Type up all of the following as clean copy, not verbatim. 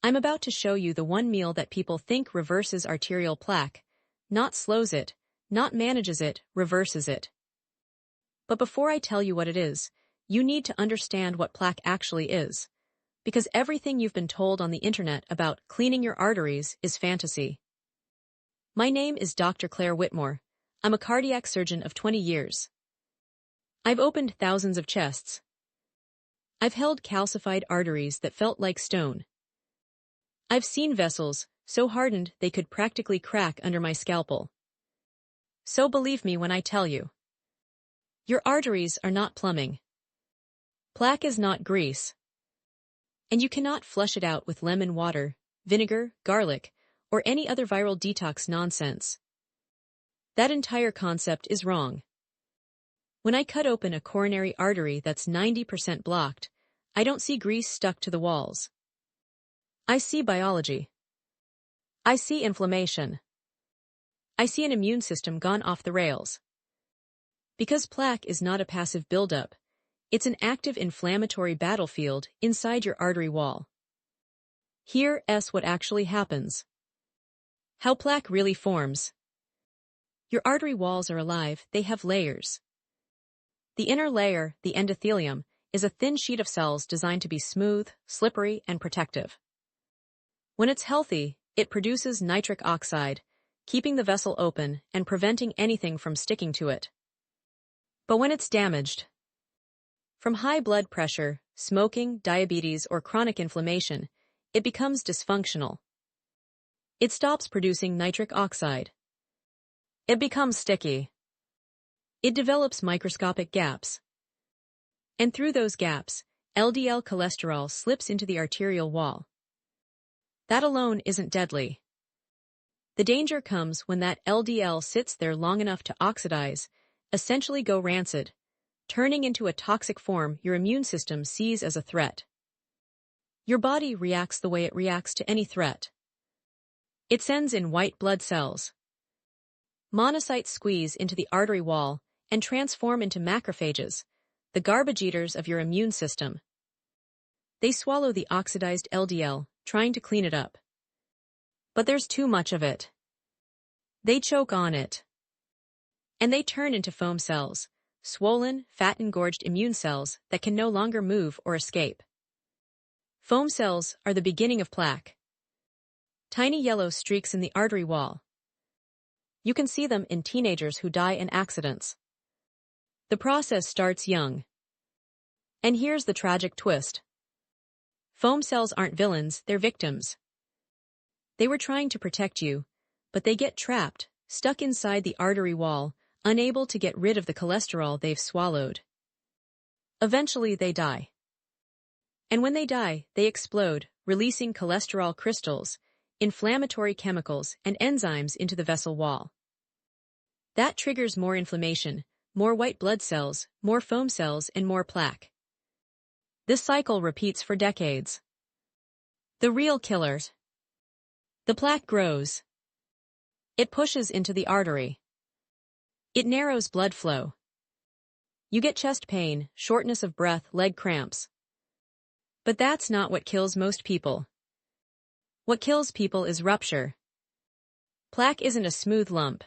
I'm about to show you the one meal that people think reverses arterial plaque, not slows it, not manages it, reverses it. But before I tell you what it is, you need to understand what plaque actually is, because everything you've been told on the internet about cleaning your arteries is fantasy. My name is Dr. Claire Whitmore. I'm a cardiac surgeon of 20 years. I've opened thousands of chests. I've held calcified arteries that felt like stone. I've seen vessels so hardened they could practically crack under my scalpel. So believe me when I tell you. Your arteries are not plumbing. Plaque is not grease. And you cannot flush it out with lemon water, vinegar, garlic, or any other viral detox nonsense. That entire concept is wrong. When I cut open a coronary artery that's 90% blocked, I don't see grease stuck to the walls. I see biology. I see inflammation. I see an immune system gone off the rails. Because plaque is not a passive buildup, it's an active inflammatory battlefield inside your artery wall. Here's what actually happens. How plaque really forms. Your artery walls are alive, they have layers. The inner layer, the endothelium, is a thin sheet of cells designed to be smooth, slippery, and protective. When it's healthy, it produces nitric oxide, keeping the vessel open and preventing anything from sticking to it. But when it's damaged, from high blood pressure, smoking, diabetes, or chronic inflammation, it becomes dysfunctional. It stops producing nitric oxide. It becomes sticky. It develops microscopic gaps. And through those gaps, LDL cholesterol slips into the arterial wall. That alone isn't deadly. The danger comes when that LDL sits there long enough to oxidize, essentially go rancid, turning into a toxic form your immune system sees as a threat. Your body reacts the way it reacts to any threat. It sends in white blood cells. Monocytes squeeze into the artery wall and transform into macrophages, the garbage eaters of your immune system. They swallow the oxidized LDL, trying to clean it up. But there's too much of it. They choke on it. And they turn into foam cells, swollen, fat-engorged immune cells that can no longer move or escape. Foam cells are the beginning of plaque. Tiny yellow streaks in the artery wall. You can see them in teenagers who die in accidents. The process starts young. And here's the tragic twist. Foam cells aren't villains, they're victims. They were trying to protect you, but they get trapped, stuck inside the artery wall, unable to get rid of the cholesterol they've swallowed. Eventually they die. And when they die, they explode, releasing cholesterol crystals, inflammatory chemicals, and enzymes into the vessel wall. That triggers more inflammation, more white blood cells, more foam cells, and more plaque. This cycle repeats for decades. The real killers. The plaque grows. It pushes into the artery. It narrows blood flow. You get chest pain, shortness of breath, leg cramps. But that's not what kills most people. What kills people is rupture. Plaque isn't a smooth lump.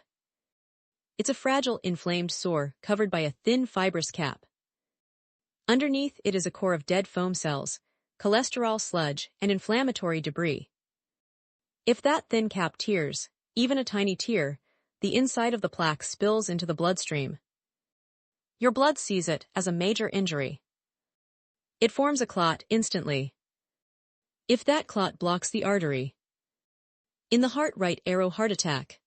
It's a fragile, inflamed sore covered by a thin, fibrous cap. Underneath it is a core of dead foam cells, cholesterol sludge, and inflammatory debris. If that thin cap tears, even a tiny tear, the inside of the plaque spills into the bloodstream. Your blood sees it as a major injury. It forms a clot instantly. If that clot blocks the artery, in the heart, right arrow heart attack.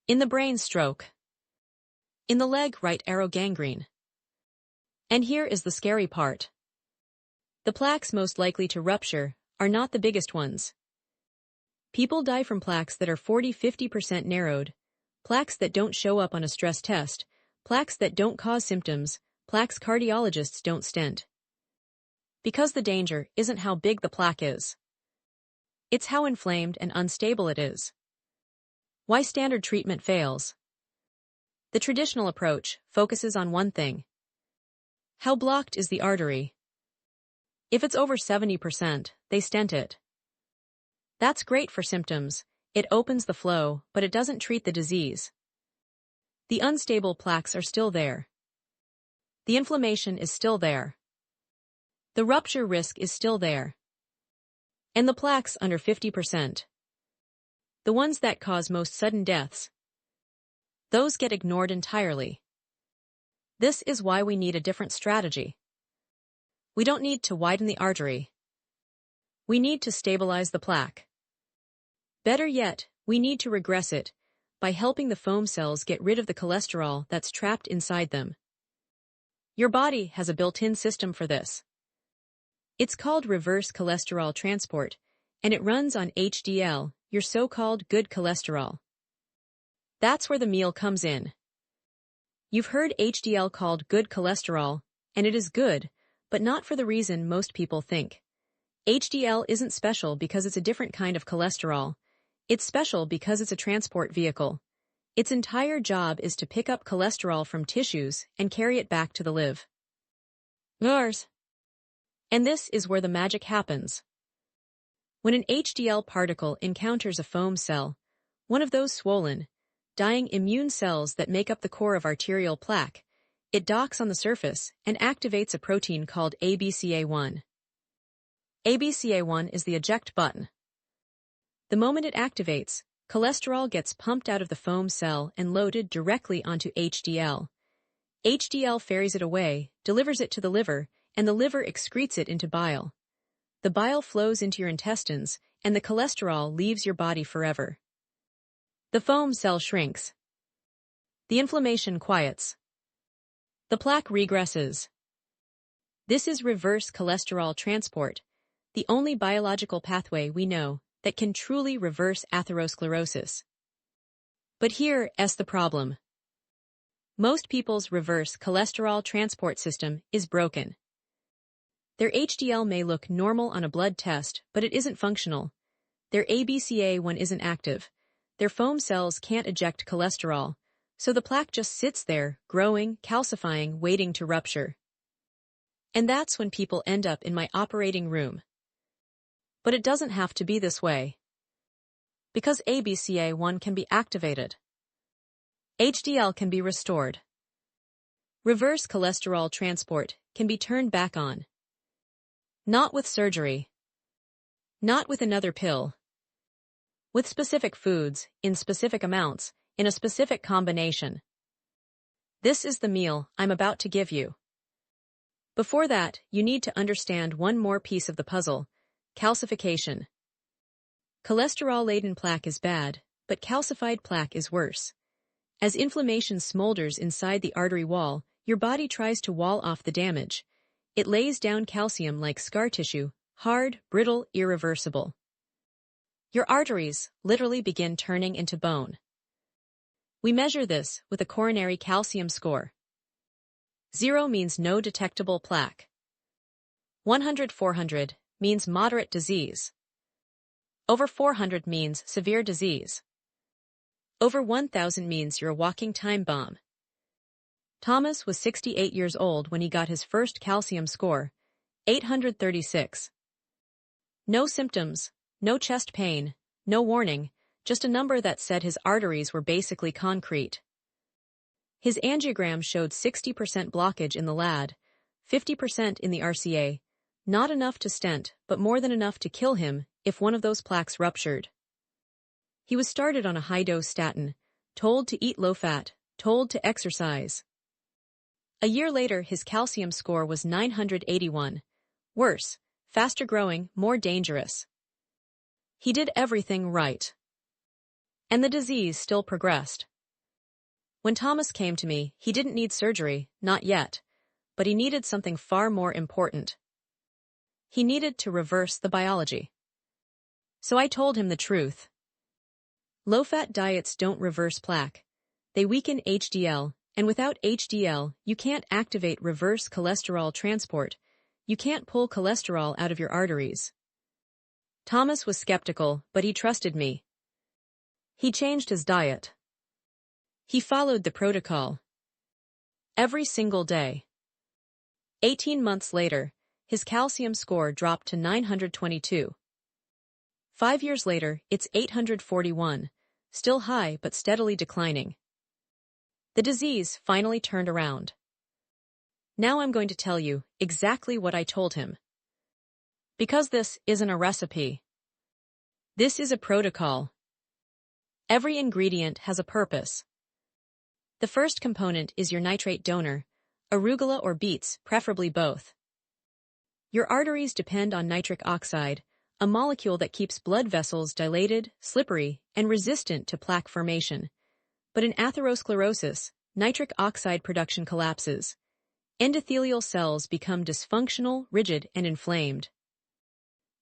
In the brain, stroke. In the leg, right arrow gangrene. And here is the scary part. The plaques most likely to rupture are not the biggest ones. People die from plaques that are 40–50% narrowed, plaques that don't show up on a stress test, plaques that don't cause symptoms, plaques cardiologists don't stent. Because the danger isn't how big the plaque is. It's how inflamed and unstable it is. Why standard treatment fails. The traditional approach focuses on one thing. How blocked is the artery? If it's over 70%, they stent it. That's great for symptoms. It opens the flow, but it doesn't treat the disease. The unstable plaques are still there. The inflammation is still there. The rupture risk is still there. And the plaques under 50%. The ones that cause most sudden deaths. Those get ignored entirely. This is why we need a different strategy. We don't need to widen the artery. We need to stabilize the plaque. Better yet, we need to regress it by helping the foam cells get rid of the cholesterol that's trapped inside them. Your body has a built-in system for this. It's called reverse cholesterol transport, and it runs on HDL, your so-called good cholesterol. That's where the meal comes in. You've heard HDL called good cholesterol, and it is good, but not for the reason most people think. HDL isn't special because it's a different kind of cholesterol. It's special because it's a transport vehicle. Its entire job is to pick up cholesterol from tissues and carry it back to the liver. And this is where the magic happens. When an HDL particle encounters a foam cell, one of those swollen, dying immune cells that make up the core of arterial plaque, it docks on the surface and activates a protein called ABCA1. ABCA1 is the eject button. The moment it activates, cholesterol gets pumped out of the foam cell and loaded directly onto HDL. HDL ferries it away, delivers it to the liver, and the liver excretes it into bile. The bile flows into your intestines, and the cholesterol leaves your body forever. The foam cell shrinks. The inflammation quiets. The plaque regresses. This is reverse cholesterol transport, the only biological pathway we know that can truly reverse atherosclerosis. But here's the problem. Most people's reverse cholesterol transport system is broken. Their HDL may look normal on a blood test, but it isn't functional. Their ABCA1 isn't active. Their foam cells can't eject cholesterol, so the plaque just sits there, growing, calcifying, waiting to rupture. And that's when people end up in my operating room. But it doesn't have to be this way. Because ABCA1 can be activated. HDL can be restored. Reverse cholesterol transport can be turned back on. Not with surgery. Not with another pill. With specific foods, in specific amounts, in a specific combination. This is the meal I'm about to give you. Before that, you need to understand one more piece of the puzzle: calcification. Cholesterol-laden plaque is bad, but calcified plaque is worse. As inflammation smolders inside the artery wall, your body tries to wall off the damage. It lays down calcium like scar tissue, hard, brittle, irreversible. Your arteries literally begin turning into bone. We measure this with a coronary calcium score. 0 means no detectable plaque. 100/400 means moderate disease. Over 400 means severe disease. Over 1,000 means you're a walking time bomb. Thomas was 68 years old when he got his first calcium score, 836. No symptoms, no chest pain, no warning, just a number that said his arteries were basically concrete. His angiogram showed 60% blockage in the LAD, 50% in the RCA, not enough to stent, but more than enough to kill him if one of those plaques ruptured. He was started on a high-dose statin, told to eat low-fat, told to exercise. A year later, his calcium score was 981. Worse, faster growing, more dangerous. He did everything right. And the disease still progressed. When Thomas came to me, he didn't need surgery, not yet, but he needed something far more important. He needed to reverse the biology. So I told him the truth. Low-fat diets don't reverse plaque. They weaken HDL, and without HDL, you can't activate reverse cholesterol transport. You can't pull cholesterol out of your arteries. Thomas was skeptical, but he trusted me. He changed his diet. He followed the protocol. Every single day. 18 months later, his calcium score dropped to 922. 5 years later, it's 841, still high but steadily declining. The disease finally turned around. Now I'm going to tell you exactly what I told him. Because this isn't a recipe. This is a protocol. Every ingredient has a purpose. The first component is your nitrate donor, arugula or beets, preferably both. Your arteries depend on nitric oxide, a molecule that keeps blood vessels dilated, slippery, and resistant to plaque formation. But in atherosclerosis, nitric oxide production collapses. Endothelial cells become dysfunctional, rigid, and inflamed.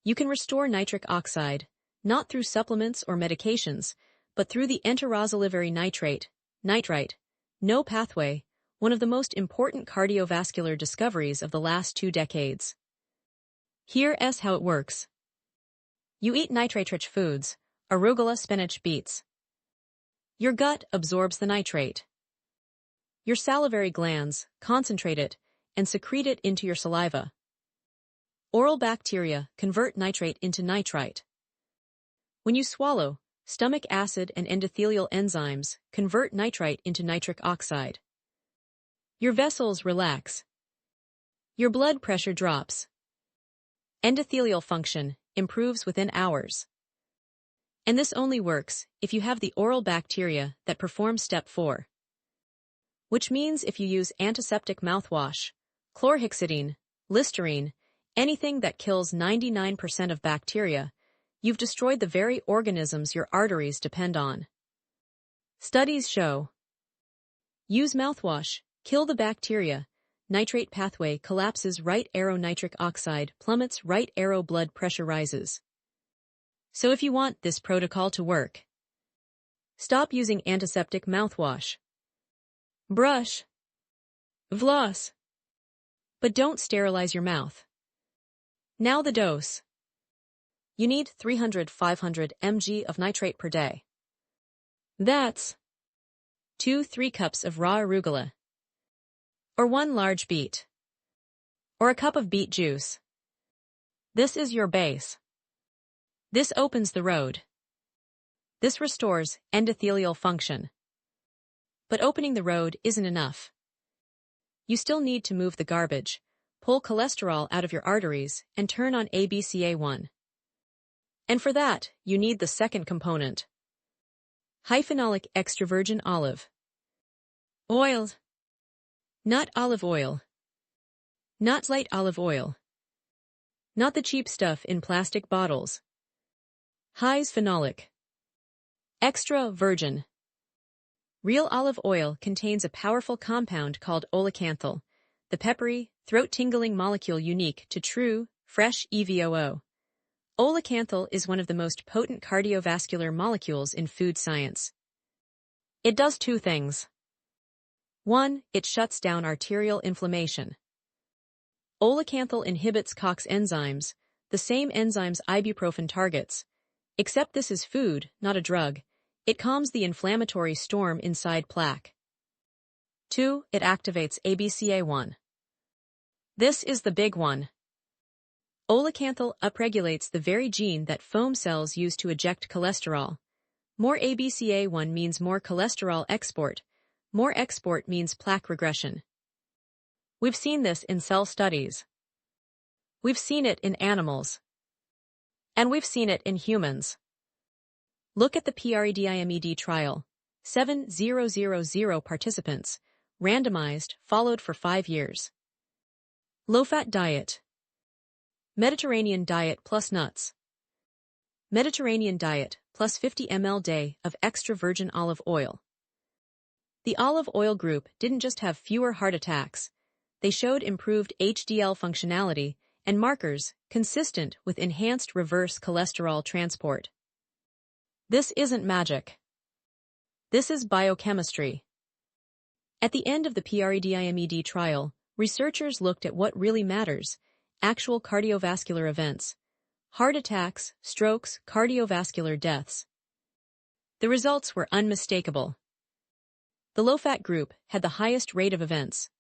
You can restore nitric oxide, not through supplements or medications, but through the enterosalivary nitrate-nitrite pathway, one of the most important cardiovascular discoveries of the last 2 decades. Here's how it works. You eat nitrate-rich foods, arugula, spinach, beets. Your gut absorbs the nitrate. Your salivary glands concentrate it and secrete it into your saliva. Oral bacteria convert nitrate into nitrite. When you swallow, stomach acid and endothelial enzymes convert nitrite into nitric oxide. Your vessels relax. Your blood pressure drops. Endothelial function improves within hours. And this only works if you have the oral bacteria that perform step 4. Which means if you use antiseptic mouthwash, chlorhexidine, Listerine, anything that kills 99% of bacteria, you've destroyed the very organisms your arteries depend on. Studies show. Use mouthwash, kill the bacteria, nitrate pathway collapses, right arrow nitric oxide plummets, right arrow blood pressure rises. So if you want this protocol to work, stop using antiseptic mouthwash. Brush. Floss. But don't sterilize your mouth. Now the dose. You need 300-500 mg of nitrate per day. That's 2-3 cups of raw arugula, or 1 large beet, or a cup of beet juice. This is your base. This opens the road. This restores endothelial function. But opening the road isn't enough. You still need to move the garbage, pull cholesterol out of your arteries, and turn on ABCA1. And for that, you need the second component. Hyphenolic extra virgin olive oil. Not olive oil. Not light olive oil. Not the cheap stuff in plastic bottles. High phenolic. Extra virgin. Real olive oil contains a powerful compound called Oleocanthal, the peppery, throat-tingling molecule unique to true, fresh EVOO. Oleocanthal is one of the most potent cardiovascular molecules in food science. It does 2 things. 1, it shuts down arterial inflammation. Oleocanthal inhibits COX enzymes, the same enzymes ibuprofen targets. Except this is food, not a drug. It calms the inflammatory storm inside plaque. 2, it activates ABCA1. This is the big one. Oleocanthal upregulates the very gene that foam cells use to eject cholesterol. More ABCA1 means more cholesterol export. More export means plaque regression. We've seen this in cell studies. We've seen it in animals. And we've seen it in humans. Look at the PREDIMED trial. 7,000 participants, randomized, followed for 5 years. Low-fat diet. Mediterranean diet plus nuts. Mediterranean diet plus 50 ml day of extra virgin olive oil. The olive oil group didn't just have fewer heart attacks. They showed improved HDL functionality and markers consistent with enhanced reverse cholesterol transport. This isn't magic. This is biochemistry. At the end of the PREDIMED trial, researchers looked at what really matters: actual cardiovascular events, heart attacks, strokes, cardiovascular deaths. The results were unmistakable. The low-fat group had the highest rate of events.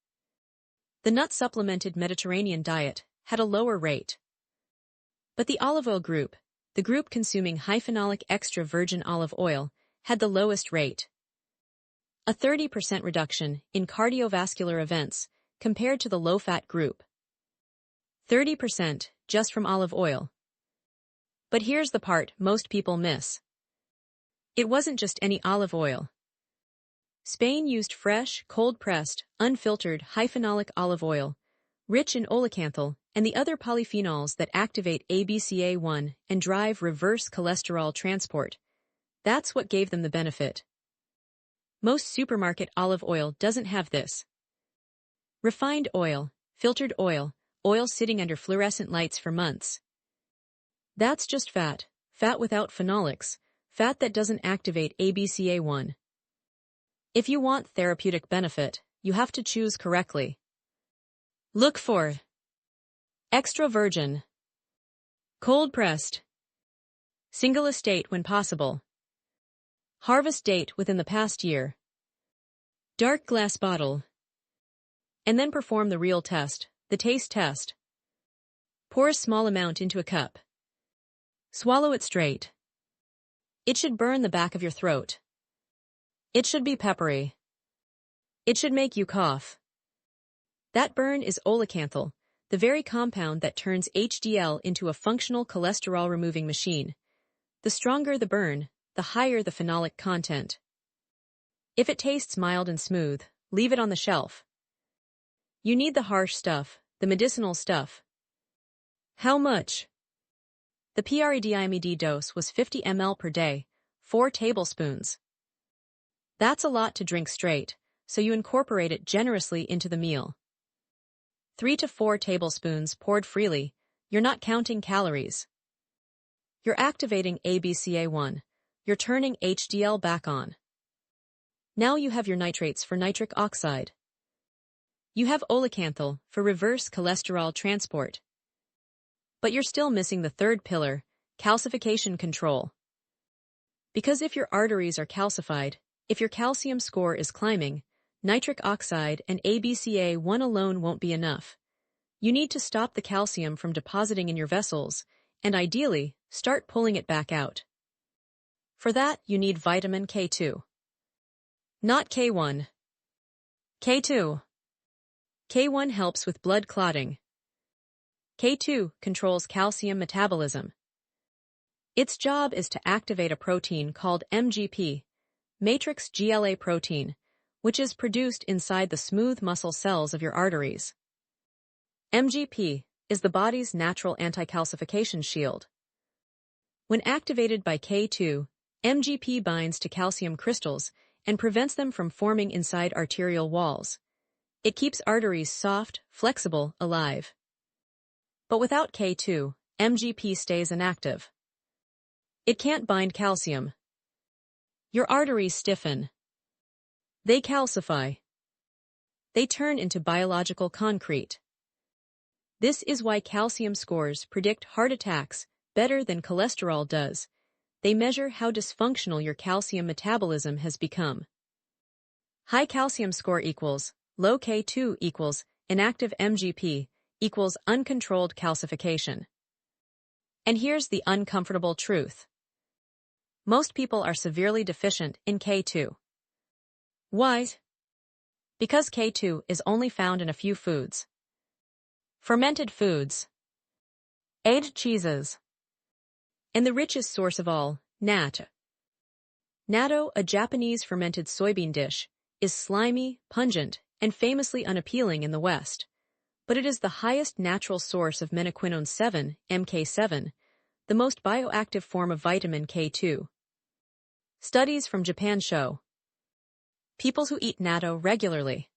The nut-supplemented Mediterranean diet had a lower rate. But the olive oil group, the group consuming high-phenolic extra virgin olive oil had the lowest rate. A 30% reduction in cardiovascular events compared to the low-fat group. 30% just from olive oil. But here's the part most people miss. It wasn't just any olive oil. Spain used fresh, cold-pressed, unfiltered high-phenolic olive oil, rich in Oleocanthal and the other polyphenols that activate ABCA1 and drive reverse cholesterol transport. That's what gave them the benefit. Most supermarket olive oil doesn't have this. Refined oil, filtered oil, oil sitting under fluorescent lights for months. That's just fat, fat without phenolics, fat that doesn't activate ABCA1. If you want therapeutic benefit, you have to choose correctly. Look for extra virgin, cold-pressed, single estate when possible, harvest date within the past year, dark glass bottle, and then perform the real test, the taste test. Pour a small amount into a cup. Swallow it straight. It should burn the back of your throat. It should be peppery. It should make you cough. That burn is Oleocanthal, the very compound that turns HDL into a functional cholesterol-removing machine. The stronger the burn, the higher the phenolic content. If it tastes mild and smooth, leave it on the shelf. You need the harsh stuff, the medicinal stuff. How much? The PREDIMED dose was 50 ml per day, 4 tablespoons. That's a lot to drink straight, so you incorporate it generously into the meal. 3 to 4 tablespoons poured freely, you're not counting calories. You're activating ABCA1. You're turning HDL back on. Now you have your nitrates for nitric oxide. You have Oleocanthal for reverse cholesterol transport. But you're still missing the third pillar, calcification control. Because if your arteries are calcified, if your calcium score is climbing, nitric oxide and ABCA1 alone won't be enough. You need to stop the calcium from depositing in your vessels, and ideally, start pulling it back out. For that, you need vitamin K2. Not K1. K2. K1 helps with blood clotting. K2 controls calcium metabolism. Its job is to activate a protein called MGP, matrix GLA protein, which is produced inside the smooth muscle cells of your arteries. MGP is the body's natural anti-calcification shield. When activated by K2, MGP binds to calcium crystals and prevents them from forming inside arterial walls. It keeps arteries soft, flexible, alive. But without K2, MGP stays inactive. It can't bind calcium. Your arteries stiffen. They calcify. They turn into biological concrete. This is why calcium scores predict heart attacks better than cholesterol does. They measure how dysfunctional your calcium metabolism has become. High calcium score equals low K2 equals inactive MGP equals uncontrolled calcification. And here's the uncomfortable truth. Most people are severely deficient in K2. Why? Because K2 is only found in a few foods. Fermented foods, aged cheeses, and the richest source of all, natto. Natto, a Japanese fermented soybean dish, is slimy, pungent, and famously unappealing in the West. But it is the highest natural source of menaquinone 7, MK7, the most bioactive form of vitamin K2. Studies from Japan show people who eat natto regularly,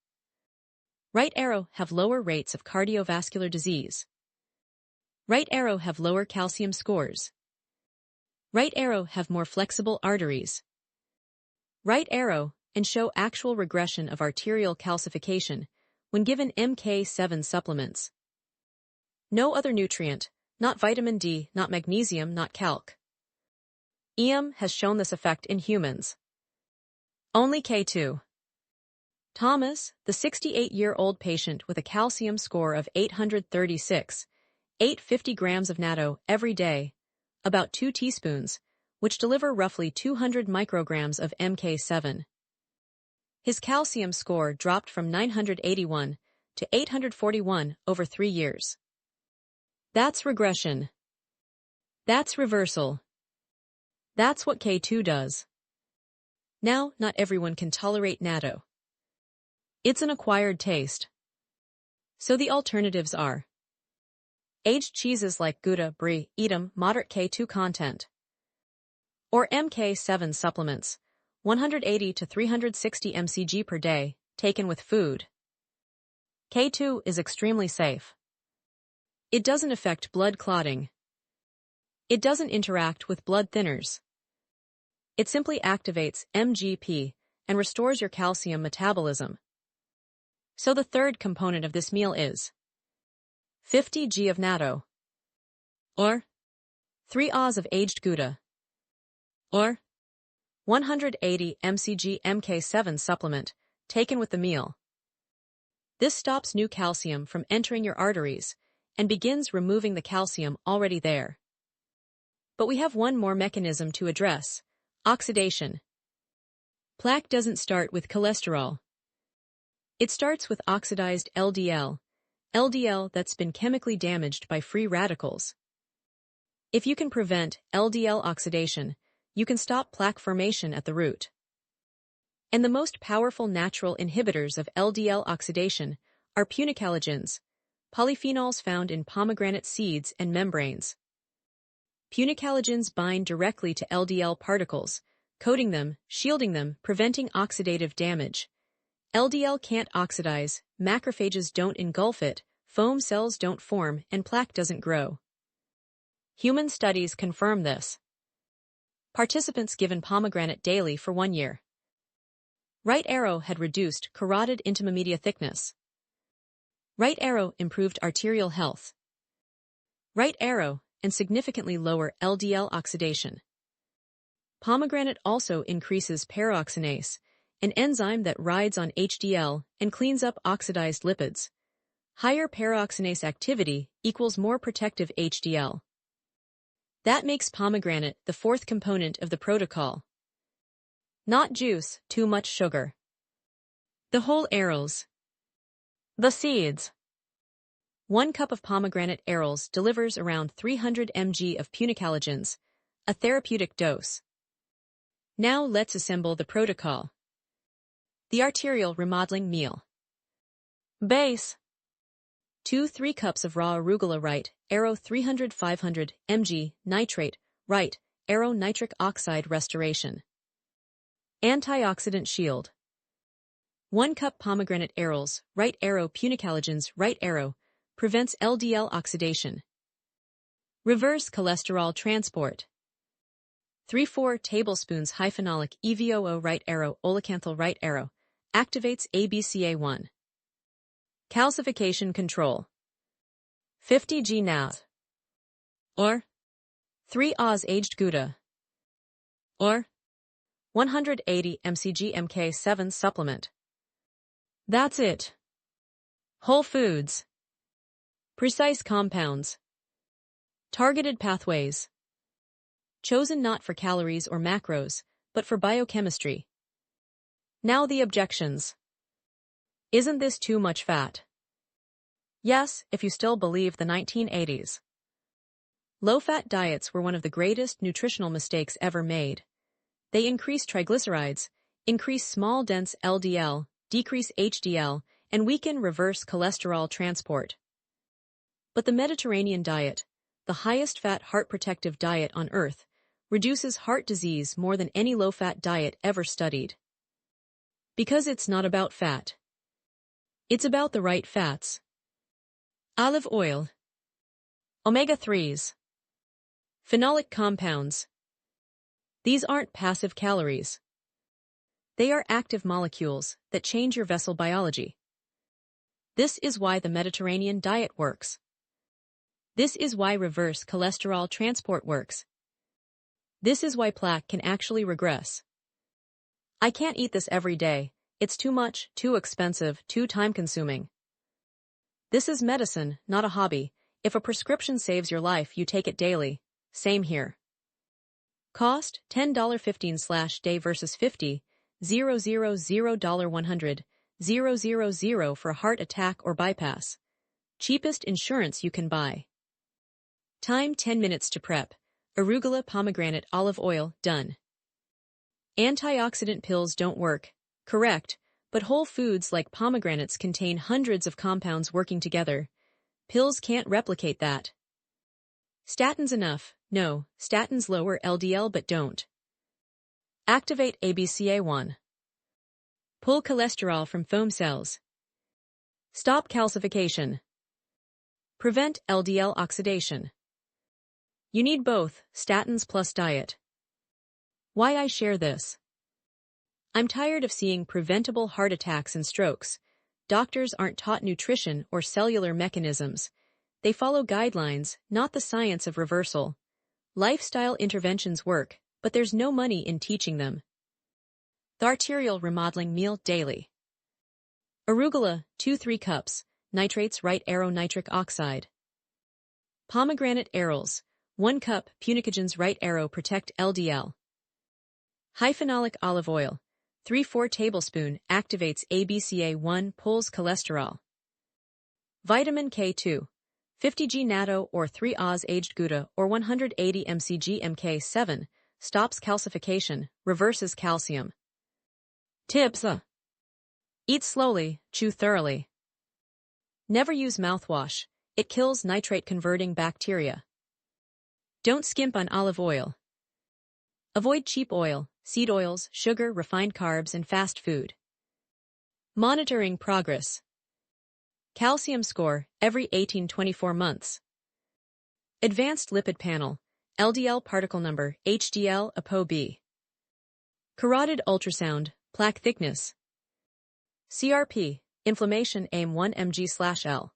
right arrow, have lower rates of cardiovascular disease. Right arrow have lower calcium scores. Right arrow have more flexible arteries. Right arrow and show actual regression of arterial calcification when given MK7 supplements. No other nutrient, not vitamin D, not magnesium, not calc. EM has shown this effect in humans. Only K2. Thomas, the 68-year-old patient with a calcium score of 836, ate 50 grams of natto every day, about 2 teaspoons, which deliver roughly 200 micrograms of Mk7. His calcium score dropped from 981 to 841 over 3 years. That's regression. That's reversal. That's what K2 does. Now, not everyone can tolerate natto. It's an acquired taste. So the alternatives are aged cheeses like Gouda, Brie, Edam, moderate K2 content, or Mk7 supplements, 180 to 360 mcg per day, taken with food. K2 is extremely safe. It doesn't affect blood clotting. It doesn't interact with blood thinners. It simply activates MGP and restores your calcium metabolism. So the third component of this meal is 50 g of natto, or 3 Oz of aged Gouda, or 180 mcg Mk7 supplement, taken with the meal. This stops new calcium from entering your arteries and begins removing the calcium already there. But we have one more mechanism to address: oxidation. Plaque doesn't start with cholesterol. It starts with oxidized LDL, LDL that's been chemically damaged by free radicals. If you can prevent LDL oxidation, you can stop plaque formation at the root. And the most powerful natural inhibitors of LDL oxidation are punicalagins, polyphenols found in pomegranate seeds and membranes. Punicalagins bind directly to LDL particles, coating them, shielding them, preventing oxidative damage. LDL can't oxidize, macrophages don't engulf it, foam cells don't form, and plaque doesn't grow. Human studies confirm this. Participants given pomegranate daily for 1 year. Right arrow had reduced carotid intima media thickness. Right arrow improved arterial health. Right arrow and significantly lower LDL oxidation. Pomegranate also increases peroxinase, an enzyme that rides on HDL and cleans up oxidized lipids. Higher peroxinase activity equals more protective HDL. That makes pomegranate the fourth component of the protocol. Not juice, too much sugar. The whole arils. The seeds. 1 cup of pomegranate arils delivers around 300 mg of punicalagins, a therapeutic dose. Now let's assemble the protocol. The arterial remodeling meal. Base. 2-3 cups of raw arugula right, arrow 300-500 mg, nitrate, right, arrow nitric oxide restoration. Antioxidant shield. 1 cup pomegranate arils, right arrow punicalagins, right arrow, prevents LDL oxidation. Reverse cholesterol transport. 3-4 tablespoons hyphenolic EVOO right arrow, Oleocanthal right arrow, activates ABCA1. Calcification control. 50 g NAT, or 3 Oz aged Gouda, or 180 mcg Mk7 supplement. That's it. Whole foods. Precise compounds. Targeted pathways. Chosen not for calories or macros, but for biochemistry. Now the objections. Isn't this too much fat? Yes, if you still believe the 1980s. Low-fat diets were one of the greatest nutritional mistakes ever made. They increase triglycerides, increase small dense LDL, decrease HDL, and weaken reverse cholesterol transport. But the Mediterranean diet, the highest fat heart protective diet on earth, reduces heart disease more than any low-fat diet ever studied. Because it's not about fat. It's about the right fats. Olive oil. Omega-3s. Phenolic compounds. These aren't passive calories. They are active molecules that change your vessel biology. This is why the Mediterranean diet works. This is why reverse cholesterol transport works. This is why plaque can actually regress. I can't eat this every day. It's too much, too expensive, too time-consuming. This is medicine, not a hobby. If a prescription saves your life, you take it daily. same here. Cost $10.15/day versus $50,000 $100,000 for a heart attack or bypass. Cheapest insurance you can buy. Time 10 minutes to prep. Arugula pomegranate olive oil, done. Antioxidant pills don't work, correct, but whole foods like pomegranates contain hundreds of compounds working together. Pills can't replicate that. Statins enough? No, statins lower LDL but don't. Activate ABCA1. Pull cholesterol from foam cells. Stop calcification. Prevent LDL oxidation. You need both, statins plus diet. Why I share this? I'm tired of seeing preventable heart attacks and strokes. Doctors aren't taught nutrition or cellular mechanisms. They follow guidelines, not the science of reversal. Lifestyle interventions work, but there's no money in teaching them. The arterial remodeling meal daily. Arugula, 2-3 cups, nitrates right arrow nitric oxide. Pomegranate arils, 1 cup, punicogens right arrow protect LDL. Hyphenolic olive oil, 3-4 tablespoon, activates ABCA1, pulls cholesterol. Vitamin K2, 50 g natto or 3 Oz aged Gouda or 180 mcg Mk7, stops calcification, reverses calcium. Tips: Eat slowly, chew thoroughly. Never use mouthwash, it kills nitrate-converting bacteria. Don't skimp on olive oil. Avoid cheap oil, seed oils, sugar, refined carbs, and fast food. Monitoring progress. Calcium score, every 18-24 months. Advanced lipid panel, LDL particle number, HDL, ApoB. Carotid ultrasound, plaque thickness. CRP, inflammation, aim 1 mg/L.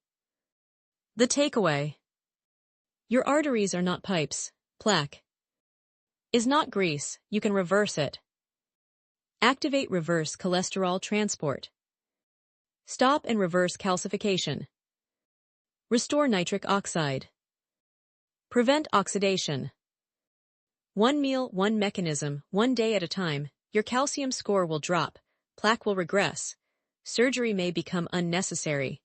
The takeaway. Your arteries are not pipes. Plaque is not grease, you can reverse it. Activate reverse cholesterol transport. Stop and reverse calcification. Restore nitric oxide. Prevent oxidation. One meal, one mechanism, one day at a time, your calcium score will drop, plaque will regress. Surgery may become unnecessary.